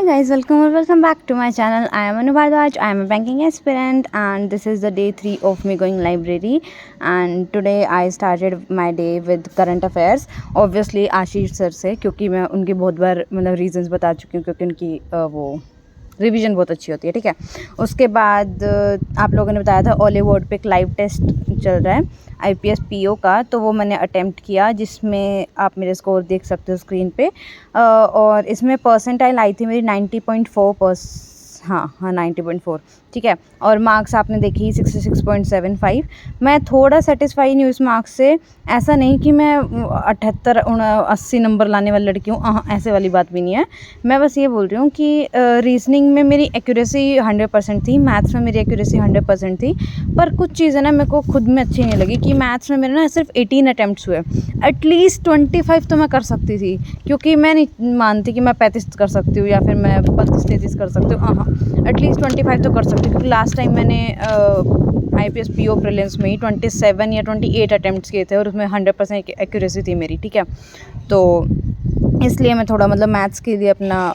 guys, welcome back to my channel. I am Anu Bardwaj. I am a banking aspirant and this is the day 3 of me going library, and today I started my day with current affairs. Obviously Ashish sir से, क्योंकि मैं उनकी बहुत बार मतलब reasons बता चुकी हूँ, क्योंकि उनकी वो रिवीजन बहुत अच्छी होती है। ठीक है, उसके बाद आप लोगों ने बताया था ओले बोर्ड पे एक लाइव टेस्ट चल रहा है IPS PO का, तो वो मैंने अटेम्प्ट किया, जिसमें आप मेरे स्कोर देख सकते हो स्क्रीन पे। और इसमें परसेंटाइल आई थी मेरी 90.4 हाँ 90.4। ठीक है, और मार्क्स आपने देखी 66.75। मैं थोड़ा सेटिस्फाई नहीं हूँ इस मार्क्स से। ऐसा नहीं कि मैं 78-80 नंबर लाने वाली लड़की हूँ, हाँ ऐसे वाली बात भी नहीं है। मैं बस ये बोल रही हूँ कि रीजनिंग में मेरी एक्यूरेसी 100% थी, मैथ्स में मेरी एक्यूरेसी 100% थी, पर कुछ चीज़ें ना मेरे को खुद में अच्छी नहीं लगी। कि मैथ्स में मेरे ना सिर्फ 18 अटैम्प्ट्स हुए, एटलीस्ट 25 तो मैं कर सकती थी, क्योंकि मैं नहीं मानती कि मैं 35 कर सकती हूँ या फिर मैं 32-33 कर सकती हूँ। हाँ एटलीस्ट 25 तो कर सकती हूँ, क्योंकि लास्ट टाइम मैंने IPS PO प्रीलिम्स में ही 27 या 28 अटैम्प्ट्स किए थे और उसमें 100% एक्यूरेसी थी मेरी। ठीक है, तो इसलिए मैं थोड़ा मतलब मैथ्स के लिए अपना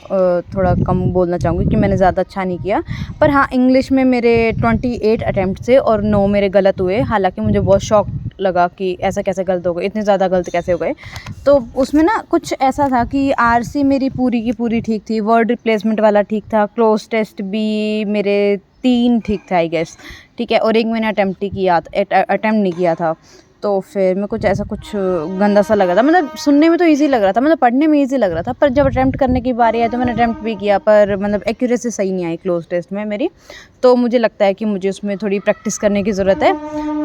थोड़ा कम बोलना चाहूँगी कि मैंने ज़्यादा अच्छा नहीं किया। पर हाँ, इंग्लिश में मेरे 28 अटैम्प्ट थे और 9 मेरे गलत हुए। हालांकि मुझे बहुत शॉक लगा कि ऐसा कैसे गलत हो गए, इतने ज़्यादा गलत कैसे हो गए। तो उसमें ना कुछ ऐसा था कि RC मेरी पूरी की पूरी ठीक थी, वर्ड रिप्लेसमेंट वाला ठीक था, क्लोज टेस्ट भी मेरे 3 ठीक था आई गेस। ठीक है, और एक मैंने अटैम्प्ट नहीं किया था। तो फिर मैं कुछ ऐसा कुछ गंदा सा लगा था। मतलब सुनने में तो इजी लग रहा था, मतलब पढ़ने में इजी लग रहा था, पर जब अटैम्प्ट करने की बारी आई तो मैंने अटैम्प्ट भी किया, पर मतलब एक्यूरेसी सही नहीं आई क्लोज टेस्ट में मेरी। तो मुझे लगता है कि मुझे उसमें थोड़ी प्रैक्टिस करने की ज़रूरत है,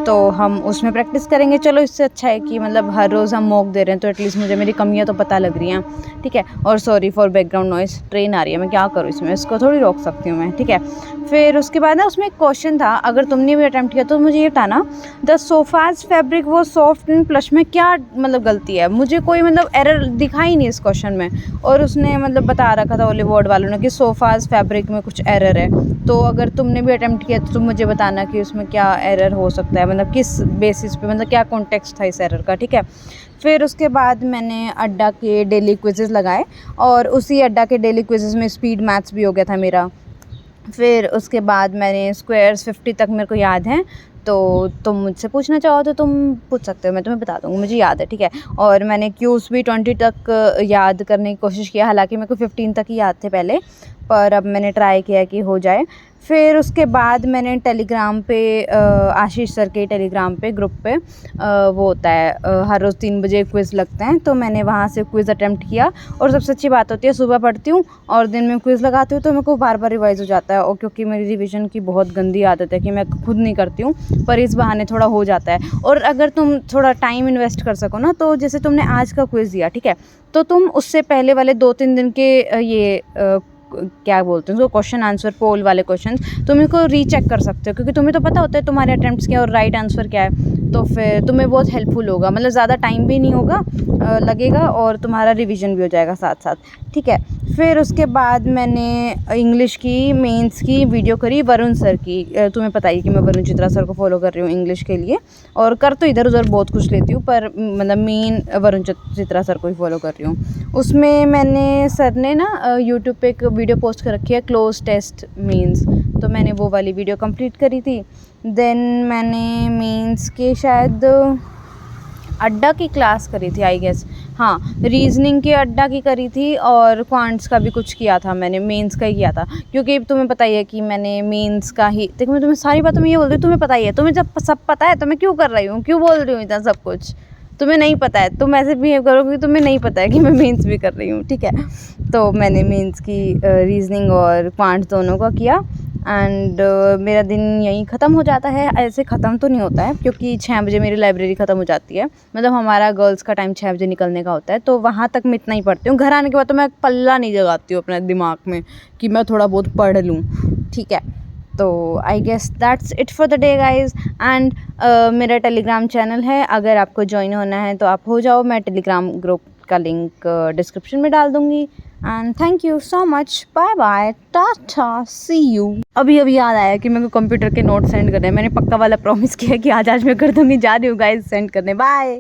तो हम उसमें प्रैक्टिस करेंगे। चलो, इससे अच्छा है कि मतलब हर रोज़ हम मॉक दे रहे हैं, तो एटलीस्ट मुझे मेरी कमियाँ तो पता लग रही हैं। ठीक है, और sorry for background noise, train आ रही है, मैं क्या करूँ इसमें, इसको थोड़ी रोक सकती हूँ मैं। ठीक है, फिर उसके बाद ना उसमें एक क्वेश्चन था, अगर तुमने भी अटैम्प्ट किया तो मुझे ये बताना, द सोफाज फैब्रिक वो सॉफ्ट इन प्लस में क्या मतलब गलती है। मुझे कोई मतलब एरर दिखा ही नहीं इस क्वेश्चन में, और उसने मतलब बता रखा था ओले बोर्ड वालों ने कि सोफाज फैब्रिक में कुछ एरर है। तो अगर तुमने भी अटैम्प्ट किया तो तुम मुझे बताना कि उसमें क्या एरर हो सकता है, मतलब किस बेसिस पे, मतलब क्या कॉन्टेक्स्ट था इस एरर का। ठीक है, फिर उसके बाद मैंने अड्डा के डेली क्विज़ेस लगाए, और उसी अड्डा के डेली क्विज़ेस में स्पीड मैथ्स भी हो गया था मेरा। फिर उसके बाद मैंने स्क्वायर्स 50 तक मेरे को याद हैं, तो तुम मुझसे पूछना चाहो तो तुम पूछ सकते हो, मैं तुम्हें बता दूँगी, मुझे याद है। ठीक है, और मैंने क्यूज़ भी 20 तक याद करने की कोशिश किया, हालांकि मेरे को 15 तक ही याद थे पहले, पर अब मैंने ट्राई किया कि हो जाए। फिर उसके बाद मैंने टेलीग्राम पे आशीष सर के टेलीग्राम पे ग्रुप पे वो होता है हर रोज़ 3 बजे क्विज़ लगते हैं, तो मैंने वहाँ से क्विज़ अटैम्प्ट किया। और सबसे अच्छी बात होती है, सुबह पढ़ती हूँ और दिन में क्विज़ लगाती हूँ, तो मेरे को बार बार रिवाइज़ हो जाता है। और क्योंकि मेरी रिवीजन की बहुत गंदी आदत है कि मैं खुद नहीं करती हूँ, पर इस बहाने थोड़ा हो जाता है। और अगर तुम थोड़ा टाइम इन्वेस्ट कर सको ना, तो जैसे तुमने आज का क्विज़ दिया, ठीक है, तो तुम उससे पहले वाले 2-3 दिन के ये क्या बोलते हैं उसको, क्वेश्चन आंसर पोल वाले क्वेश्चन तुम इनको रीचेक कर सकते हो, क्योंकि तुम्हें तो पता होता है तुम्हारे अटेम्प्ट्स क्या और राइट आंसर क्या है। तो फिर तुम्हें बहुत हेल्पफुल होगा, मतलब ज़्यादा टाइम भी नहीं होगा लगेगा, और तुम्हारा रिवीजन भी हो जाएगा साथ साथ। ठीक है, फिर उसके बाद मैंने इंग्लिश की मेंस की वीडियो करी वरुण सर की। तुम्हें पता ही कि मैं वरुण चित्रा सर को फॉलो कर रही हूँ इंग्लिश के लिए, और कर तो इधर उधर बहुत कुछ लेती हूँ, पर मतलब मेन वरुण चित्रा सर को ही फॉलो कर रही हूँ। उसमें मैंने सर ने ना यूट्यूब पे एक वीडियो पोस्ट कर रखी है, क्लोज टेस्ट मीन्स, तो मैंने वो वाली वीडियो कंप्लीट करी थी। देन मैंने मीन्स के शायद अड्डा की क्लास करी थी आई गेस, हाँ रीजनिंग के अड्डा की करी थी, और क्वांट्स का भी कुछ किया था मैंने, मेंस का ही किया था, क्योंकि तुम्हें पता ही है कि मैंने मेंस का ही, देखो मैं तुम्हें सारी बातों में ये बोल रही हूँ, तुम्हें पता ही है, तुम्हें जब सब पता है तो मैं क्यों कर रही हूँ, क्यों बोल रही हूँ इतना सब कुछ। तुम्हें नहीं पता है, तुम ऐसे बिहेव करो क्योंकि तुम्हें नहीं पता है कि मैं मेंस भी कर रही हूँ। ठीक है, तो मैंने मेंस की रीजनिंग और क्वांट्स दोनों का किया, एंड मेरा दिन यहीं ख़त्म हो जाता है। ऐसे ख़त्म तो नहीं होता है, क्योंकि 6 बजे मेरी लाइब्रेरी ख़त्म हो जाती है, मतलब हमारा गर्ल्स का टाइम 6 बजे निकलने का होता है, तो वहाँ तक मैं इतना ही पढ़ती हूँ। घर आने के बाद तो मैं पल्ला नहीं जगाती हूँ अपने दिमाग में कि मैं थोड़ा बहुत पढ़ लूँ। ठीक है, तो I guess that's it for the day guys. And मेरा टेलीग्राम चैनल है, अगर आपको ज्वाइन होना है तो आप हो जाओ, मैं टेलीग्राम ग्रुप का लिंक डिस्क्रिप्शन में डाल दूँगी। And thank you so much, bye bye, tata, see you. अभी याद आया कि मेरे को कंप्यूटर के नोट सेंड करने हैं, मैंने पक्का वाला प्रॉमिस किया कि आज मैं कर दूँगी, जा रही हूँ गाइज सेंड करने, बाय।